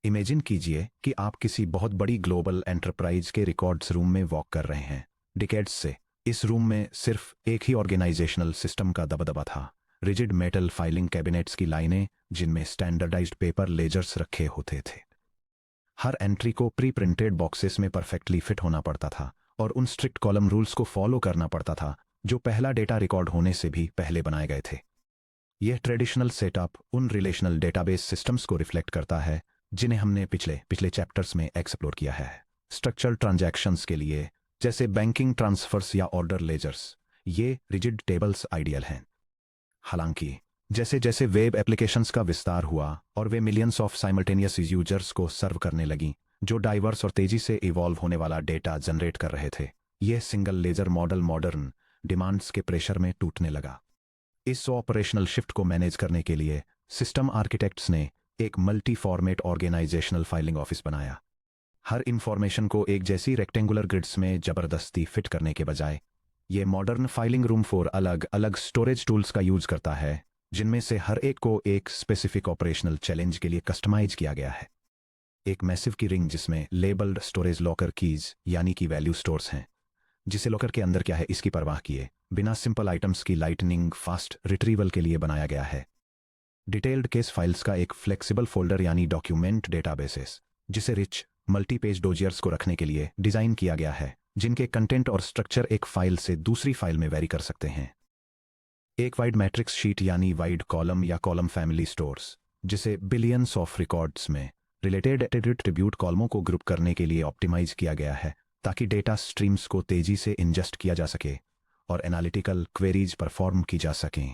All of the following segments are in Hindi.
इमेजिन कीजिए कि आप किसी बहुत बड़ी ग्लोबल एंटरप्राइज के रिकॉर्ड्स रूम में वॉक कर रहे हैं। डिकेड्स से इस रूम में सिर्फ एक ही ऑर्गेनाइजेशनल सिस्टम का दबदबा था। रिजिड मेटल फाइलिंग कैबिनेट्स की लाइनें जिनमें स्टैंडर्डाइज्ड पेपर लेजर्स रखे होते थे। हर एंट्री को प्री प्रिंटेड बॉक्सेस में परफेक्टली फिट होना पड़ता था और उन स्ट्रिक्ट कॉलम रूल्स को फॉलो करना पड़ता था जो पहला डेटा रिकॉर्ड होने से भी पहले बनाए गए थे। यह ट्रेडिशनल सेटअप उन रिलेशनल डेटाबेस सिस्टम्स को रिफ्लेक्ट करता है जिन्हें हमने पिछले पिछले चैप्टर्स में एक्सप्लोर किया है। स्ट्रक्चरल ट्रांजैक्शंस के लिए जैसे बैंकिंग ट्रांसफर्स या ऑर्डर लेजर्स ये रिजिड टेबल्स आइडियल हैं। हालांकि जैसे जैसे वेब एप्लीकेशंस का विस्तार हुआ और वे मिलियंस ऑफ साइमल्टेनियस यूजर्स को सर्व करने लगी जो डाइवर्स और तेजी से इवॉल्व होने वाला डेटा जनरेट कर रहे थे, यह single ledger model modern demands के प्रेशर में टूटने लगा। इस ऑपरेशनल शिफ्ट को मैनेज करने के लिए सिस्टम आर्किटेक्ट्स ने एक multi format organisational filing office बनाया। हर इंफॉर्मेशन को एक जैसी रेक्टेंगुलर ग्रिड्स में जबरदस्ती फिट करने के बजाय ये मॉडर्न फाइलिंग रूम 4 अलग अलग स्टोरेज टूल्स का यूज करता है जिनमें से हर एक को एक स्पेसिफिक ऑपरेशनल चैलेंज के लिए कस्टमाइज किया गया है। एक मैसिव की रिंग जिसमें लेबल्ड स्टोरेज लॉकर कीज यानी कि वैल्यू स्टोर्स हैं, जिसे लॉकर के अंदर क्या है इसकी परवाह किए बिना सिंपल आइटम्स की लाइटनिंग फास्ट रिट्रीवल के लिए बनाया गया है। डिटेल्ड केस फाइल्स का एक फ्लेक्सिबल फोल्डर यानी डॉक्यूमेंट डेटाबेसेस जिसे रिच मल्टी पेज डोजियर्स को रखने के लिए डिजाइन किया गया है, जिनके कंटेंट और स्ट्रक्चर एक फाइल से दूसरी फाइल में वेरी कर सकते हैं। एक वाइड मैट्रिक्स शीट यानी वाइड कॉलम या कॉलम फैमिली स्टोर्स जिसे बिलियंस ऑफ रिकॉर्ड्स में रिलेटेड एट्रीब्यूट कॉलमों को ग्रुप करने के लिए ऑप्टिमाइज किया गया है ताकि डेटा स्ट्रीम्स को तेजी से इंजेस्ट किया जा सके और एनालिटिकल क्वेरीज परफॉर्म की जा सकें।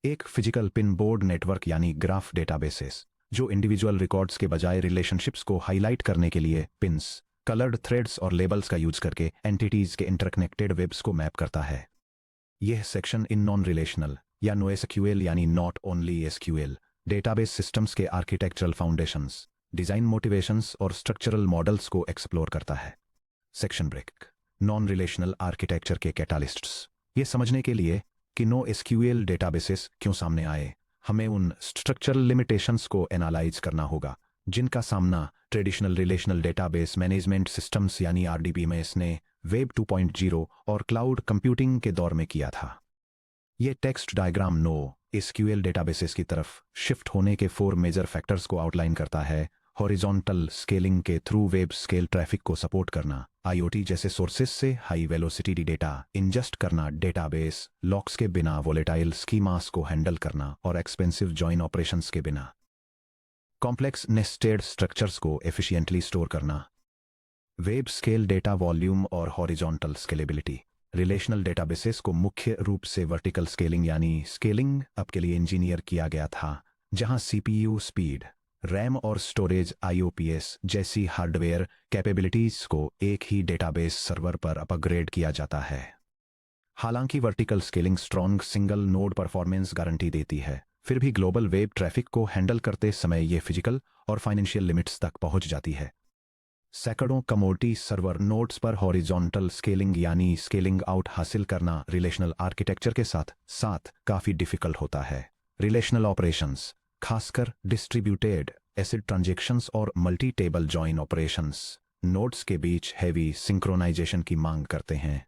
एक फिजिकल पिन बोर्ड नेटवर्क यानी ग्राफ डेटाबेसेस जो इंडिविजुअल रिकॉर्ड्स के बजाय रिलेशनशिप्स को हाईलाइट करने के लिए पिन्स, कलर्ड थ्रेड्स और लेबल्स का यूज करके एंटिटीज के इंटरकनेक्टेड वेब्स को मैप करता है। यह सेक्शन इन नॉन रिलेशनल या नो एसक्यूएल यानी not only SQL database systems के आर्किटेक्चरल फाउंडेशंस, डिजाइन मोटिवेशंस और स्ट्रक्चरल मॉडल्स को एक्सप्लोर करता है। Section break non relational architecture के कैटालिस्ट्स। ये समझने के लिए कि नो एसक्यूएल डेटाबेसेस क्यों सामने आए, हमें उन स्ट्रक्चरल लिमिटेशंस को एनालाइज करना होगा जिनका सामना traditional relational database management systems यानी आरडीबीएमएस ने वेब 2.0 और क्लाउड कंप्यूटिंग के दौर में किया था। ये text diagram no SQL databases की तरफ शिफ्ट होने के 4 मेजर फैक्टर्स को आउटलाइन करता है। हॉरिजॉन्टल स्केलिंग के थ्रू वेब स्केल ट्रैफिक को सपोर्ट करना, आईओटी जैसे सोर्सेस से हाई वेलोसिटी डेटा इंजेस्ट करना, डेटाबेस लॉक्स के बिना वोलेटाइल स्कीमास को हैंडल करना और एक्सपेंसिव जॉइन ऑपरेशंस के बिना कॉम्प्लेक्स नेस्टेड स्ट्रक्चर्स को एफिशिएंटली स्टोर करना। वेब स्केल डेटा वॉल्यूम और हॉरिजॉन्टल स्केलेबिलिटी। रिलेशनल डेटाबेसेस को मुख्य रूप से वर्टिकल स्केलिंग यानी स्केलिंग अप के लिए इंजीनियर किया गया था, जहां सीपीयू स्पीड, रैम और स्टोरेज आईओपीएस जैसी हार्डवेयर कैपेबिलिटीज को एक ही डेटाबेस सर्वर पर अपग्रेड किया जाता है। हालांकि vertical scaling strong single node performance guarantee देती है, फिर भी ग्लोबल वेब ट्रैफिक को हैंडल करते समय ये फिजिकल और फाइनेंशियल लिमिट्स तक पहुंच जाती है। सैकड़ों कमोडिटी सर्वर नोड्स पर हॉरिजॉन्टल स्केलिंग यानी स्केलिंग आउट हासिल करना रिलेशनल आर्किटेक्चर के साथ साथ काफी डिफिकल्ट होता है। रिलेशनल ऑपरेशंस, खासकर डिस्ट्रीब्यूटेड एसिड ट्रांजैक्शंस और multi table join operations, nodes के बीच हैवी सिंक्रोनाइजेशन की मांग करते हैं।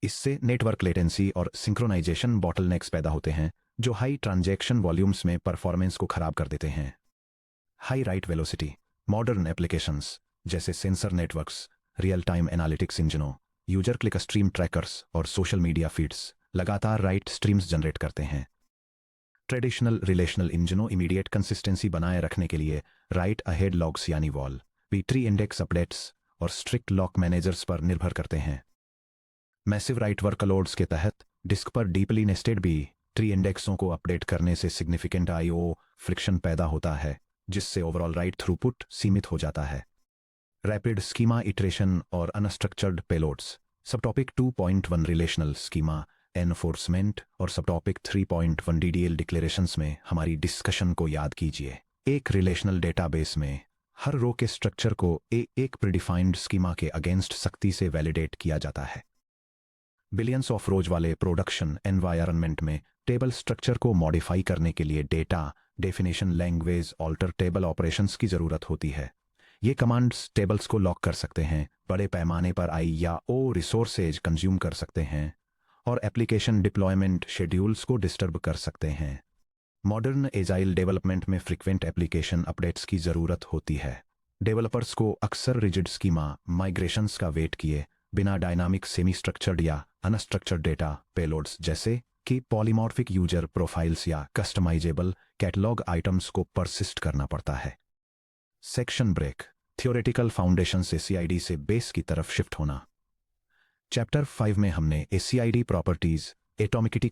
इससे नेटवर्क लेटेंसी और सिंक्रोनाइजेशन बॉटलनेक्स पैदा होते हैं जो हाई ट्रांजैक्शन वॉल्यूम्स में परफॉर्मेंस को खराब कर देते हैं। High write velocity. Modern applications जैसे sensor networks, real time analytics इंजनों, यूजर क्लिक स्ट्रीम ट्रैकर्स और सोशल मीडिया फीड्स लगातार राइट स्ट्रीम्स जनरेट करते हैं। ट्रेडिशनल रिलेशनल इंजनों इमीडिएट कंसिस्टेंसी बनाए रखने के लिए राइट अहेड लॉग्स यानी वॉल, ट्री इंडेक्स अपडेट्स और स्ट्रिक्ट लॉक मैनेजर्स पर निर्भर करते हैं। मैसिव राइट वर्कलोड्स के तहत डिस्क पर डीपली नेस्टेड बी ट्री इंडेक्सों को अपडेट करने से सिग्निफिकेंट आईओ फ्रिक्शन पैदा होता है, जिससे ओवरऑल राइट थ्रूपुट सीमित हो जाता है। रैपिड स्कीमा इटरेशन और अनस्ट्रक्चर्ड पेलोड्स। सब टॉपिक 2.1 रिलेशनल स्कीमा एनफोर्समेंट और सब टॉपिक 3.1 डीडीएल डिक्लेरेशंस में हमारी डिस्कशन को याद कीजिए। एक रिलेशनल डेटाबेस में हर रो के स्ट्रक्चर को एक प्रीडिफाइंड स्कीमा के अगेंस्ट सख्ती से वैलिडेट किया जाता है। बिलियंस ऑफ रोज वाले प्रोडक्शन एनवायरनमेंट में टेबल स्ट्रक्चर को मॉडिफाई करने के लिए data definition language alter table operations की ज़रूरत होती है। ये कमांड्स टेबल्स को लॉक कर सकते हैं, बड़े पैमाने पर आई या ओ रिसोर्सेज कंज्यूम कर सकते हैं और एप्लीकेशन डिप्लॉयमेंट शेड्यूल्स को डिस्टर्ब कर सकते हैं। मॉडर्न एजाइल डेवलपमेंट में फ्रीक्वेंट एप्लीकेशन अपडेट्स की ज़रूरत होती है। डेवलपर्स को अक्सर रिजिड स्कीमा माइग्रेशंस का वेट किए बिना डायनामिक सेमी स्ट्रक्चर्ड या अनस्ट्रक्चर्ड डेटा पेलोड्स जैसे कि पॉलीमॉर्फिक यूजर प्रोफाइल्स या कस्टमाइजेबल कैटलॉग आइटम्स को परसिस्ट करना पड़ता है। Section break. थियोरेटिकल फाउंडेशन से सीआईडी से बेस की तरफ शिफ्ट होना। चैप्टर 5 में हमने एसीआईडी properties atomicity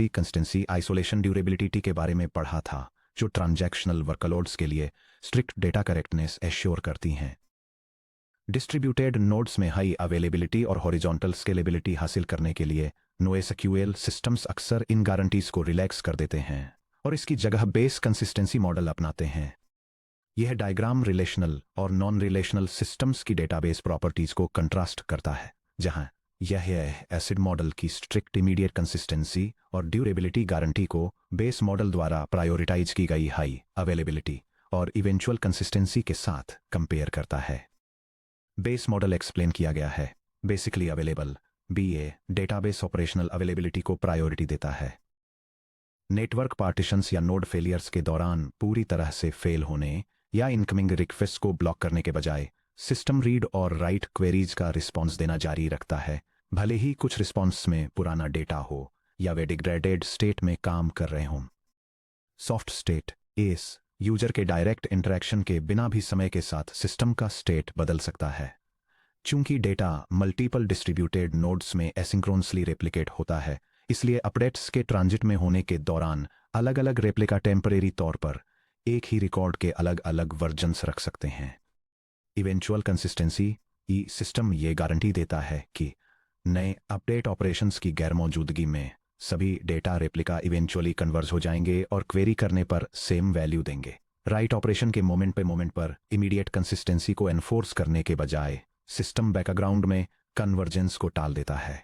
consistency isolation durability के बारे में पढ़ा था, जो ट्रांजैक्शनल वर्कलोड्स के लिए स्ट्रिक्ट डेटा करेक्टनेस एश्योर करती हैं। डिस्ट्रीब्यूटेड नोड्स में हाई अवेलेबिलिटी और हॉरिजॉन्टल स्केलेबिलिटी हासिल करने के लिए NoSQL सिस्टम्स अक्सर इन गारंटीज को रिलैक्स कर देते हैं और इसकी जगह बेस कंसिस्टेंसी मॉडल अपनाते हैं। यह डायग्राम रिलेशनल और नॉन रिलेशनल सिस्टम्स की डेटाबेस प्रॉपर्टीज को कंट्रास्ट करता है, जहां यह एसिड मॉडल की स्ट्रिक्ट इमीडिएट कंसिस्टेंसी और ड्यूरेबिलिटी गारंटी को बेस मॉडल द्वारा प्रायोरिटाइज की गई हाई अवेलेबिलिटी और इवेंचुअल कंसिस्टेंसी के साथ कंपेयर करता है। बेस मॉडल एक्सप्लेन किया गया है। Basically available BA database operational availability को प्रायोरिटी देता है। नेटवर्क पार्टीशंस या नोड फेलियर्स के दौरान पूरी तरह से फेल होने या इनकमिंग रिक्वेस्ट को ब्लॉक करने के बजाय सिस्टम रीड और राइट क्वेरीज का रिस्पॉन्स देना जारी रखता है, भले ही कुछ रिस्पॉन्स में पुराना डेटा हो या वे डिग्रेडेड स्टेट में काम कर रहे हों। सॉफ्ट स्टेट एस यूजर के डायरेक्ट इंटरेक्शन के बिना भी समय के साथ सिस्टम का स्टेट बदल सकता है। चूंकि डेटा मल्टीपल डिस्ट्रीब्यूटेड नोड्स में एसिंक्रोनसली रेप्लिकेट होता है, इसलिए अपडेट्स के ट्रांजिट में होने के दौरान अलग अलग रेप्लिका टेम्परेरी तौर पर एक ही रिकॉर्ड के अलग अलग वर्जन्स रख सकते हैं। इवेंचुअल कंसिस्टेंसी ई सिस्टम ये गारंटी देता है कि नए अपडेट ऑपरेशंस की गैरमौजूदगी में सभी डेटा रेप्लिका इवेंचुअली कन्वर्ज हो जाएंगे और क्वेरी करने पर सेम वैल्यू देंगे। राइट ऑपरेशन के मोमेंट पर इमीडिएट कंसिस्टेंसी को एनफोर्स करने के बजाय सिस्टम बैकग्राउंड में कन्वर्जेंस को टाल देता है।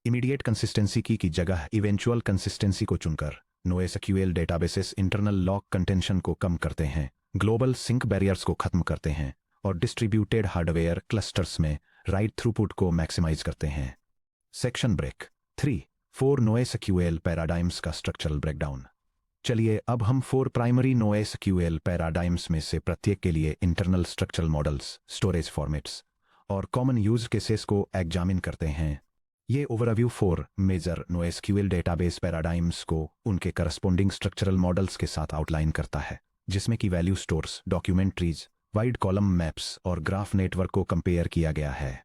इमीडिएट कंसिस्टेंसी की जगह इवेंचुअल कंसिस्टेंसी को चुनकर NoSQL databases internal lock contention को कम करते हैं, ग्लोबल सिंक बैरियर्स को खत्म करते हैं और डिस्ट्रीब्यूटेड हार्डवेयर क्लस्टर्स में राइट थ्रूपुट को मैक्सिमाइज करते हैं। सेक्शन ब्रेक 3-4 NoSQL पैराडाइम्स का स्ट्रक्चरल ब्रेकडाउन। चलिए अब हम 4 प्राइमरी NoSQL पैराडाइम्स में से प्रत्येक के लिए internal structural models, storage formats और कॉमन यूज केसेस को एग्जामिन करते हैं। ये overview 4 major NoSQL database paradigms को उनके करस्पॉन्डिंग स्ट्रक्चरल मॉडल्स के साथ आउटलाइन करता है, जिसमें key value stores, document trees, wide column maps और ग्राफ नेटवर्क को कंपेयर किया गया है।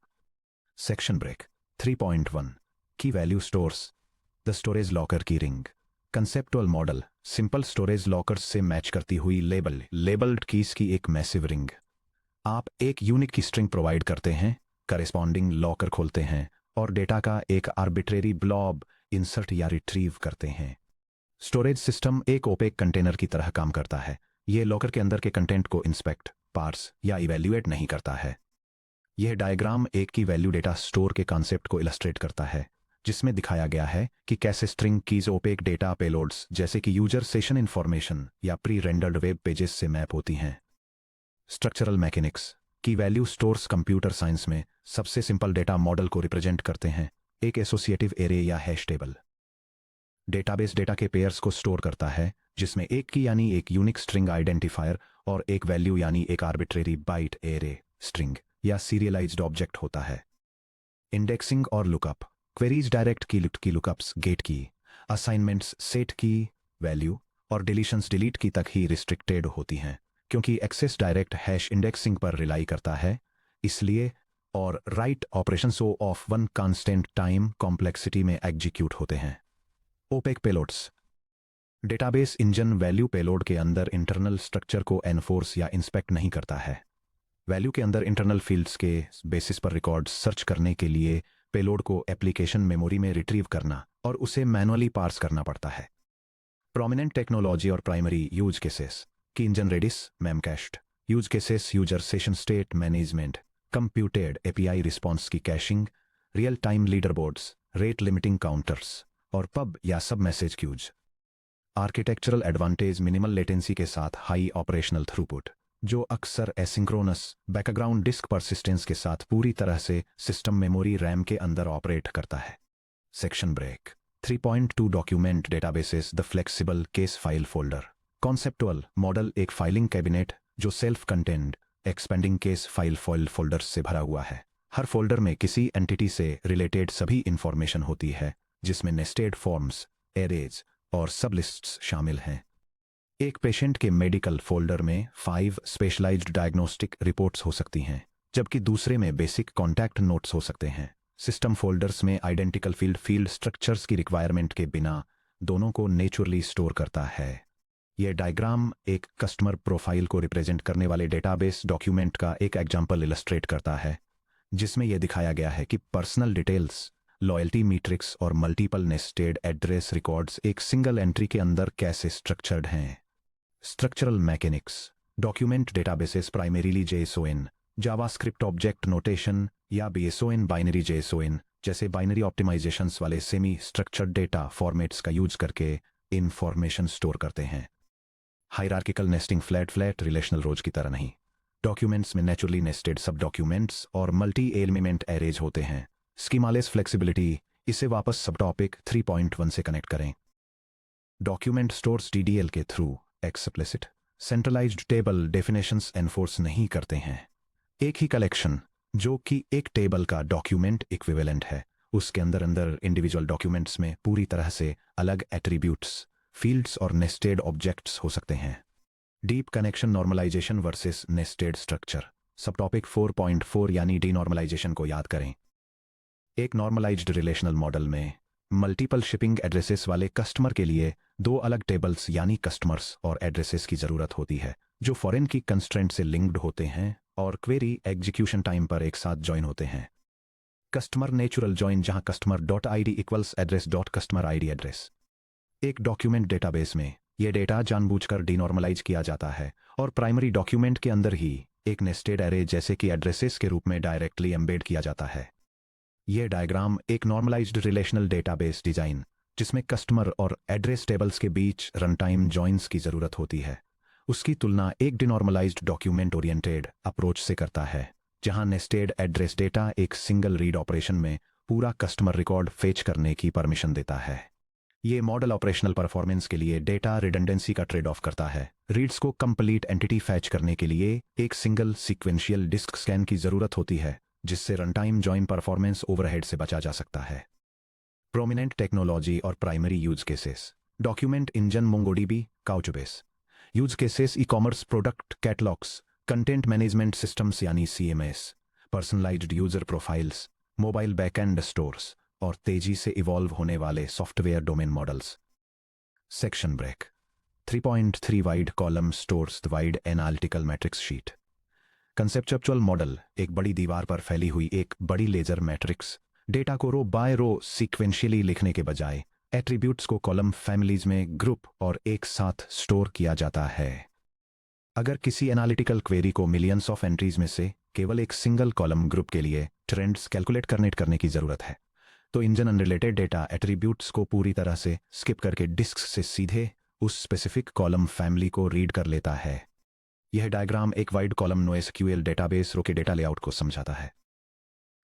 Section break 3.1 key value stores, the storage locker key ring. Conceptual model simple storage lockers से मैच करती हुई लेबल्ड कीज की एक मैसिव रिंग। आप एक यूनिक की स्ट्रिंग प्रोवाइड करते हैं, करेस्पॉन्डिंग लॉकर खोलते हैं और डेटा का एक आर्बिट्रेरी ब्लॉब इंसर्ट या रिट्रीव करते हैं। स्टोरेज सिस्टम एक ओपेक कंटेनर की तरह काम करता है। यह लॉकर के अंदर के कंटेंट को इंस्पेक्ट, पार्स या इवैल्यूएट नहीं करता है। यह डायग्राम एक की वैल्यू डेटा स्टोर के कॉन्सेप्ट को इलस्ट्रेट करता है, जिसमें दिखाया गया है कि कैसे string keys opaque data payloads जैसे कि यूजर सेशन इंफॉर्मेशन या प्री रेंडर्ड वेब पेजेस से मैप होती हैं। Structural mechanics key value stores computer science में सबसे सिंपल डेटा मॉडल को रिप्रेजेंट करते हैं, एक एसोसिएटिव एरे या हैश टेबल। डेटाबेस डेटा के पेयर्स को स्टोर करता है, जिसमें एक की यानी एक यूनिक स्ट्रिंग आइडेंटिफायर और एक वैल्यू यानी एक आर्बिट्रेरी बाइट एरे स्ट्रिंग या सीरियलाइज्ड ऑब्जेक्ट होता है। इंडेक्सिंग और lookup queries direct key lookups get key, assignments set key value और डिलीशंस डिलीट की तक ही रिस्ट्रिक्टेड होती हैं, क्योंकि एक्सेस डायरेक्ट हैश इंडेक्सिंग पर रिलाई करता है, इसलिए और write operations of one constant time complexity में एग्जीक्यूट होते हैं। Opaque payloads database engine value payload के अंदर इंटरनल स्ट्रक्चर को एनफोर्स या इंस्पेक्ट नहीं करता है। वैल्यू के अंदर इंटरनल फील्ड्स के बेसिस पर रिकॉर्ड्स सर्च करने के लिए पेलोड को एप्लीकेशन मेमोरी में रिट्रीव करना और उसे मैनुअली पार्स करना पड़ता है। प्रोमिनेंट टेक्नोलॉजी और primary use cases key engine Redis Memcached use cases, user session state management, computed API response की caching, real time leader boards, rate limiting counters और पब या sub message queues. Architectural advantage minimal latency के साथ हाई ऑपरेशनल थ्रूपुट, जो अक्सर एसिंक्रोनस बैकग्राउंड डिस्क परसिस्टेंस के साथ पूरी तरह से सिस्टम मेमोरी रैम के अंदर ऑपरेट करता है। Section break. 3.2 document databases the flexible case file folder. Conceptual model एक फाइलिंग कैबिनेट जो self contained expanding case file folders से भरा हुआ है। हर फोल्डर में किसी एंटिटी से रिलेटेड सभी इंफॉर्मेशन होती है, जिसमें नेस्टेड फॉर्म्स, एरेज और सबलिस्ट्स शामिल हैं। एक पेशेंट के मेडिकल फोल्डर में 5 स्पेशलाइज्ड डायग्नोस्टिक रिपोर्ट्स हो सकती हैं, जबकि दूसरे में बेसिक कॉन्टैक्ट नोट्स हो सकते हैं। सिस्टम फोल्डर्स में आइडेंटिकल फील्ड स्ट्रक्चर्स की रिक्वायरमेंट के बिना दोनों को नेचुरली स्टोर करता है। यह डायग्राम एक कस्टमर प्रोफाइल को रिप्रेजेंट करने वाले डेटाबेस डॉक्यूमेंट का एक एग्जाम्पल इलस्ट्रेट करता है, जिसमें यह दिखाया गया है कि पर्सनल डिटेल्स, लॉयल्टी मैट्रिक्स और मल्टीपल नेस्टेड एड्रेस रिकॉर्ड्स एक सिंगल एंट्री के अंदर कैसे स्ट्रक्चर्ड हैं। Structural mechanics. Document databases primarily JSON, JavaScript object notation या BSON बाइनरी JSON जैसे बाइनरी ऑप्टिमाइजेशंस वाले सेमी स्ट्रक्चर्ड डेटा फॉर्मेट्स का यूज करके इंफॉर्मेशन स्टोर करते हैं। हायरार्किकल नेस्टिंग फ्लैट रिलेशनल रोज की तरह नहीं। डॉक्यूमेंट्स में नेचुरली नेस्टेड सब डॉक्यूमेंट्स और मल्टी एलिमेंट एरेज होते हैं। स्कीमालेस फ्लेक्सिबिलिटी। इसे वापस सब टॉपिक 3.1 से कनेक्ट करें। डॉक्यूमेंट स्टोर्स DDL के through explicit centralised table definitions enforce नहीं करते हैं। एक ही कलेक्शन जो कि एक टेबल का डॉक्यूमेंट इक्विवेलेंट है, उसके अंदर इंडिविजुअल डॉक्यूमेंट्स में पूरी तरह से अलग एट्रीब्यूट्स, फील्ड्स और नेस्टेड ऑब्जेक्ट्स हो सकते हैं। Deep connection normalisation versus nested structure. Sub topic 4.4 यानी डीनॉर्मलाइजेशन को याद करें। एक नॉर्मलाइज्ड रिलेशनल मॉडल में मल्टीपल शिपिंग एड्रेसेस वाले कस्टमर के लिए 2 अलग टेबल्स यानी कस्टमर्स और एड्रेसेस की जरूरत होती है, जो फॉरेन की कंस्ट्रेंट से लिंक्ड होते हैं और क्वेरी एग्जीक्यूशन टाइम पर एक साथ ज्वाइन होते हैं। कस्टमर नेचुरल ज्वाइन, जहां customer dot ID equals address dot customer ID address. एक डॉक्यूमेंट डेटाबेस में यह डेटा जानबूझकर डीनॉर्मलाइज किया जाता है और प्राइमरी डॉक्यूमेंट के अंदर ही एक नेस्टेड एरे जैसे कि एड्रेसेस के रूप में डायरेक्टली एम्बेड किया जाता है। यह डायग्राम एक नॉर्मलाइज्ड रिलेशनल डेटाबेस डिजाइन, जिसमें कस्टमर और एड्रेस टेबल्स के बीच रनटाइम जॉइंस की जरूरत होती है, उसकी तुलना एक डिनॉर्मलाइज्ड डॉक्यूमेंट ओरिएंटेड अप्रोच से करता है, जहां नेस्टेड एड्रेस डेटा एक सिंगल रीड ऑपरेशन में पूरा कस्टमर रिकॉर्ड फेच करने की परमिशन देता है। ये मॉडल ऑपरेशनल परफॉर्मेंस के लिए डेटा रिडंडेंसी का ट्रेड ऑफ करता है। रीड्स को कंप्लीट एंटिटी फैच करने के लिए एक सिंगल सीक्वेंशियल डिस्क स्कैन की जरूरत होती है, जिससे रनटाइम जॉइन परफॉर्मेंस ओवरहेड से बचा जा सकता है। प्रोमिनेंट टेक्नोलॉजी और primary use cases. Document engine, MongoDB, Couchbase. Use cases e-commerce product catalogues, content management systems यानी CMS, personalised user profiles, mobile backend stores और तेजी से इवॉल्व होने वाले software domain models. Section break. 3.3 wide column stores the wide analytical matrix sheet. Conceptual model एक बड़ी दीवार पर फैली हुई एक बड़ी लेजर मैट्रिक्स डेटा को रो बाय रो सीक्वेंशियली लिखने के बजाय एट्रीब्यूट्स को कॉलम फैमिलीज में ग्रुप और एक साथ स्टोर किया जाता है। अगर किसी एनालिटिकल क्वेरी को मिलियंस ऑफ एंट्रीज में से केवल एक सिंगल कॉलम ग्रुप के लिए ट्रेंड्स कैलकुलेट करने की जरूरत है, तो इंजन अनरिलेटेड डेटा एट्रीब्यूट्स को पूरी तरह से स्किप करके डिस्क से सीधे उस स्पेसिफिक कॉलम फैमिली को रीड कर लेता है। यह डायग्राम एक वाइड कॉलम NoSQL डेटाबेस रो के डेटा लेआउट को समझाता है।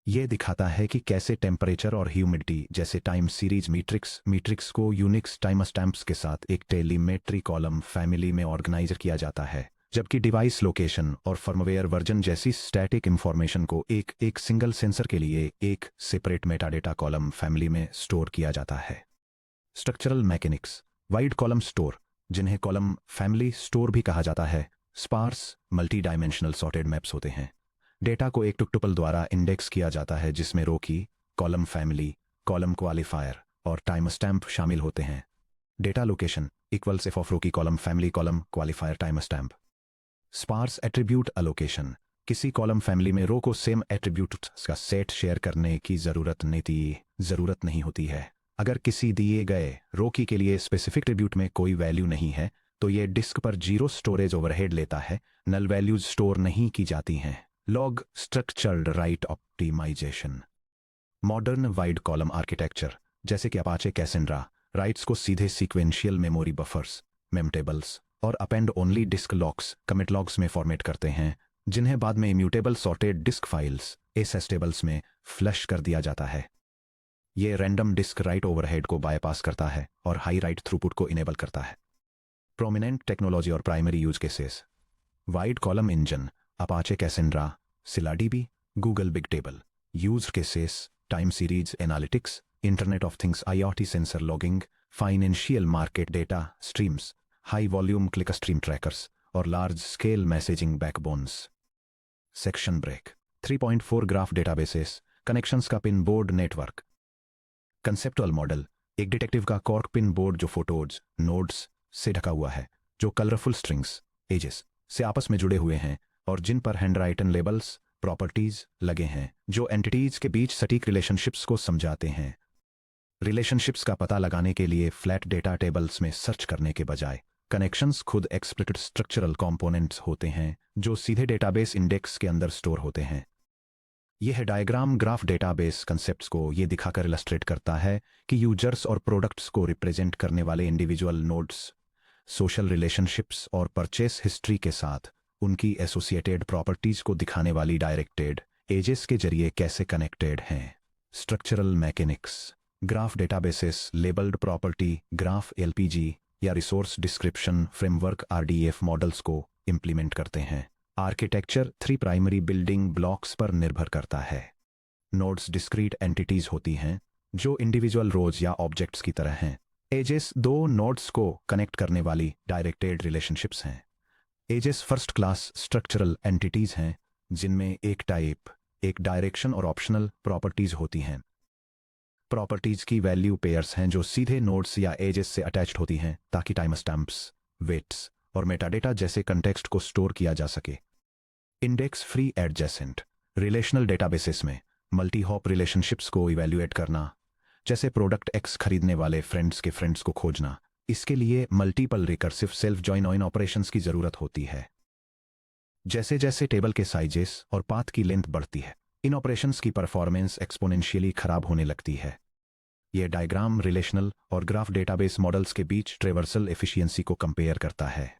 यह दिखाता है कि कैसे टेम्परेचर और ह्यूमिडिटी जैसे टाइम सीरीज मीट्रिक्स को यूनिक्स टाइम स्टैम्प्स के साथ एक टेलीमेट्री कॉलम फैमिली में ऑर्गेनाइज किया जाता है, जबकि डिवाइस लोकेशन और फर्मवेयर वर्जन जैसी स्टैटिक इंफॉर्मेशन को एक सिंगल सेंसर के लिए एक सेपरेट मेटाडेटा कॉलम फैमिली में स्टोर किया जाता है। Structural mechanics. Wide column store, जिन्हें कॉलम फैमिली स्टोर भी कहा जाता है, sparse multi dimensional sorted maps होते हैं। डेटा को एक टुपल द्वारा इंडेक्स किया जाता है, जिसमें row key, column family, column qualifier और टाइम स्टैम्प शामिल होते हैं। Data location equals F of row key column family column qualifier time stamp. Sparse attribute allocation, किसी कॉलम फैमिली में रो को सेम एट्रीब्यूट्स का सेट शेयर करने की जरूरत नहीं होती है। अगर किसी दिए गए रो की के लिए स्पेसिफिक एट्रीब्यूट में कोई वैल्यू नहीं है, तो ये डिस्क पर 0 स्टोरेज ओवरहेड लेता है। नल वैल्यूज स्टोर नहीं की जाती हैं। Log structured write optimisation. Modern wide column architecture जैसे कि अपाचे कैसेंड्रा राइट्स को सीधे sequential memory buffers, mem tables और append only disk locks, commit logs में फॉर्मेट करते हैं, जिन्हें बाद में immutable sorted disk files, SS tables में फ्लश कर दिया जाता है। ये रैंडम डिस्क राइट ओवरहेड को बायपास करता है और हाई राइट थ्रूपुट को इनेबल करता है। प्रोमिनेंट टेक्नोलॉजी और primary use cases: wide column engine, Apache Cassandra, ScyllaDB, Google big table. Use cases: time series analytics, internet of things IoT sensor logging, financial market data streams, high volume click stream trackers और large scale messaging backbones. Section break. 3.4 graph databases, connections का pin board network. Conceptual model: एक डिटेक्टिव का कॉर्क पिन बोर्ड जो फोटोज, नोड्स से ढका हुआ है, जो कलरफुल स्ट्रिंग्स, एजेस से आपस में जुड़े हुए हैं और जिन पर हैंडराइटन लेबल्स, प्रॉपर्टीज लगे हैं जो एंटिटीज के बीच सटीक रिलेशनशिप्स को समझाते हैं। रिलेशनशिप्स का पता लगाने के लिए फ्लैट डेटा टेबल्स में सर्च करने के बजाय कनेक्शंस खुद एक्सप्लिसिट स्ट्रक्चरल कंपोनेंट्स होते हैं जो सीधे डेटाबेस इंडेक्स के अंदर स्टोर होते हैं। यह डायग्राम ग्राफ डेटाबेस कंसेप्ट्स को यह दिखाकर इलस्ट्रेट करता है कि यूजर्स और प्रोडक्ट्स को रिप्रेजेंट करने वाले इंडिविजुअल नोड्स सोशल रिलेशनशिप्स और परचेस हिस्ट्री के साथ उनकी एसोसिएटेड प्रॉपर्टीज को दिखाने वाली डायरेक्टेड एजेस के जरिए कैसे कनेक्टेड हैं। Structural mechanics: graph databases labelled property graph LPG या resource description framework RDF models को इंप्लीमेंट करते हैं। आर्किटेक्चर 3 प्राइमरी बिल्डिंग ब्लॉक्स पर निर्भर करता है। नोड्स डिस्क्रीट एंटिटीज होती हैं जो इंडिविजुअल रोज या ऑब्जेक्ट्स की तरह हैं। एजेस 2 नोड्स को कनेक्ट करने वाली डायरेक्टेड रिलेशनशिप्स हैं। Edges first class structural entities हैं जिनमें एक टाइप, एक डायरेक्शन और ऑप्शनल प्रॉपर्टीज होती हैं। प्रॉपर्टीज की वैल्यू पेयर्स हैं जो सीधे नोड्स या एजेस से अटैच्ड होती हैं ताकि टाइम स्टैम्प्स, वेट्स और मेटाडेटा जैसे कंटेक्स्ट को स्टोर किया जा सके। Index free adjacent: relational databases में मल्टी हॉप रिलेशनशिप्स को इवैल्यूएट करना, जैसे प्रोडक्ट X खरीदने वाले फ्रेंड्स के फ्रेंड्स को खोजना, इसके लिए multiple recursive self join operations की जरूरत होती है। जैसे जैसे टेबल के साइजेस और पाथ की लेंथ बढ़ती है, इन ऑपरेशंस की परफॉर्मेंस एक्सपोनेंशियली खराब होने लगती है। यह डायग्राम रिलेशनल और ग्राफ डेटाबेस मॉडल्स के बीच ट्रेवर्सल एफिशिएंसी को कंपेयर करता है।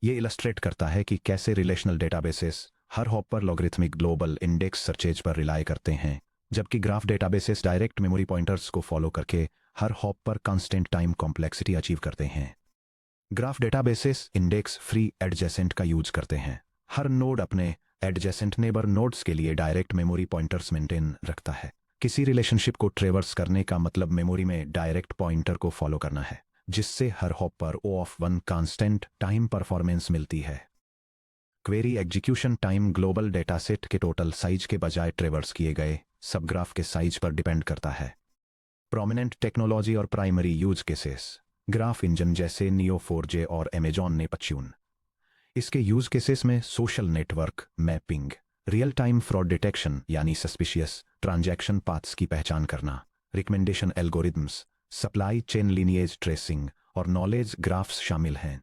यह इलस्ट्रेट करता है कि कैसे रिलेशनल डेटाबेसेस हर हॉप पर लॉगरिथमिक ग्लोबल इंडेक्स सर्चेज पर रिलाय करते हैं, जबकि graph databases direct memory pointers को फॉलो करके हर हॉप पर कांस्टेंट टाइम कॉम्प्लेक्सिटी अचीव करते हैं। Graph databases index free adjacent का यूज करते हैं। हर नोड अपने एडजेसेंट नेबर नोड्स के लिए डायरेक्ट मेमोरी पॉइंटर्स मेंटेन रखता है। किसी रिलेशनशिप को ट्रेवर्स करने का मतलब मेमोरी में डायरेक्ट पॉइंटर को फॉलो करना है, जिससे हर हॉप पर O(1) कांस्टेंट टाइम परफॉर्मेंस मिलती है। Query execution time global dataset के टोटल साइज के बजाय ट्रेवर्स किए गए सबग्राफ के साइज पर डिपेंड करता है। प्रोमिनेंट टेक्नोलॉजी और primary use cases: graph engine जैसे Neo4j और Amazon नेपच्यून। इसके यूज केसेस में social network mapping, real time fraud detection यानी सस्पिशियस ट्रांजैक्शन पाथ्स की पहचान करना, recommendation algorithms, supply chain lineage tracing और नॉलेज ग्राफ्स शामिल हैं।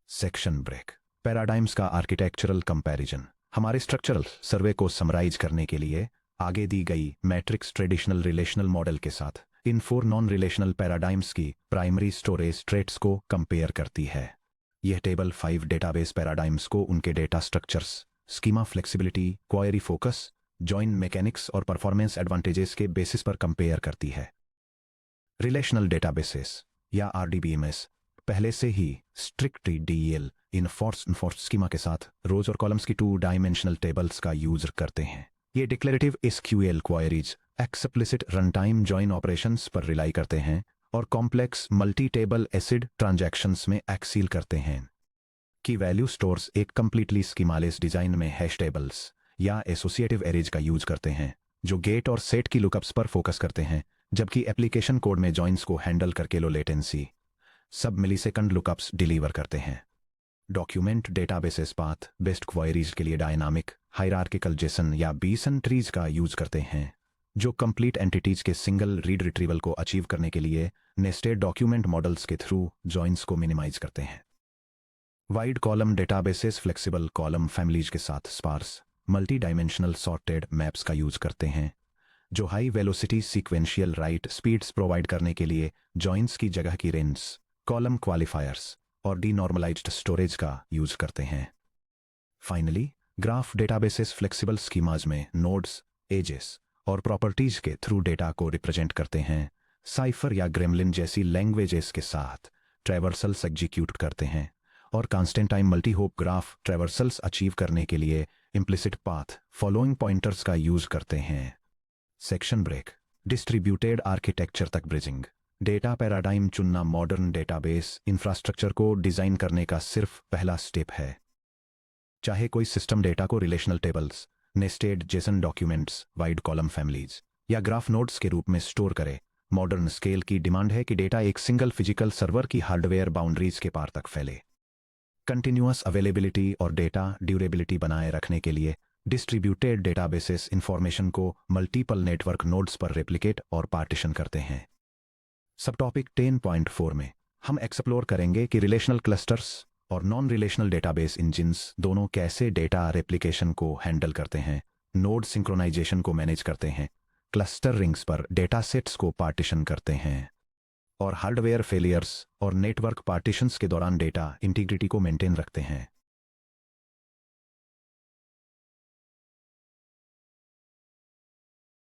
Section break. पैराडाइम्स का आर्किटेक्चरल कंपैरिजन: हमारे स्ट्रक्चरल सर्वे को समराइज करने के लिए आगे दी गई मैट्रिक्स ट्रेडिशनल रिलेशनल मॉडल के साथ इन 4 नॉन रिलेशनल पैराडाइम्स की प्राइमरी स्टोरेज ट्रेट्स को कंपेयर करती है। यह टेबल 5 डेटाबेस पैराडाइम्स को उनके data structures, schema flexibility, query focus, join mechanics और परफॉर्मेंस एडवांटेजेस के बेसिस पर कंपेयर करती है। रिलेशनल डेटाबेसेस या RDBMS पहले से ही स्ट्रिक्ट DEL इनफोर्स्ड स्कीमा के साथ रोज और कॉलम्स की 2 डायमेंशनल टेबल्स का यूज करते हैं। ये declarative SQL queries, explicit runtime join operations पर रिलाई करते हैं और complex multi table acid transactions में एक्सील करते हैं। की वैल्यू स्टोर्स एक कंप्लीटली स्कीमालेस डिजाइन में हैश टेबल्स या एसोसिएटिव एरेज का यूज करते हैं जो गेट और सेट की लुकअप्स पर फोकस करते हैं, जबकि एप्लीकेशन कोड में जॉइंस को हैंडल करके लो लेटेंसी सब मिलीसेकंड लुकअप्स डिलीवर करते हैं। Document databases path based queries के लिए डायनामिक हायरार्किकल जेसन या बीसन ट्रीज का यूज करते हैं, जो कंप्लीट एंटिटीज के सिंगल रीड रिट्रीवल को अचीव करने के लिए नेस्टेड डॉक्यूमेंट मॉडल्स के थ्रू जॉइंस को मिनिमाइज करते हैं। Wide column databases flexible column families के साथ sparse multi dimensional sorted maps का यूज करते हैं, जो high velocity sequential write speeds provide करने के लिए जॉइंट्स की जगह की रेंज, कॉलम क्वालिफायर्स और डीनॉर्मलाइज्ड स्टोरेज का यूज करते हैं। Finally, graph databases flexible schemas में नोड्स, एजेस और प्रॉपर्टीज के थ्रू डेटा को रिप्रेजेंट करते हैं। साइफर या ग्रेमलिन जैसी लैंग्वेजेस के साथ ट्रैवर्सल्स एग्जीक्यूट करते हैं और constant time multi hop graph traversals achieve करने के लिए इम्प्लिसिट पाथ फॉलोइंग पॉइंटर्स का यूज करते हैं। Section break. डिस्ट्रीब्यूटेड आर्किटेक्चर तक ब्रिजिंग। डेटा पैराडाइम चुनना मॉडर्न डेटाबेस इंफ्रास्ट्रक्चर को डिजाइन करने का सिर्फ पहला स्टेप है। चाहे कोई सिस्टम डेटा को relational tables, nested JSON documents, wide column families या ग्राफ नोड्स के रूप में स्टोर करे, मॉडर्न स्केल की डिमांड है कि डेटा एक सिंगल फिजिकल सर्वर की हार्डवेयर बाउंड्रीज के पार तक फैले। कंटिन्यूअस अवेलेबिलिटी और डेटा ड्यूरेबिलिटी बनाए रखने के लिए डिस्ट्रीब्यूटेड डेटाबेसेस इंफॉर्मेशन को मल्टीपल नेटवर्क नोड्स पर रेप्लिकेट और पार्टीशन करते हैं। सब टॉपिक 10.4 में हम एक्सप्लोर करेंगे कि रिलेशनल क्लस्टर्स और नॉन रिलेशनल डेटाबेस इंजिन्स दोनों कैसे डेटा रेप्लिकेशन को हैंडल करते हैं, नोड सिंक्रोनाइजेशन को मैनेज करते हैं, क्लस्टर रिंग्स पर डेटा सेट्स को पार्टीशन करते हैं और हार्डवेयर फेलियर्स और नेटवर्क पार्टीशंस के दौरान डेटा इंटीग्रिटी को मेंटेन रखते हैं।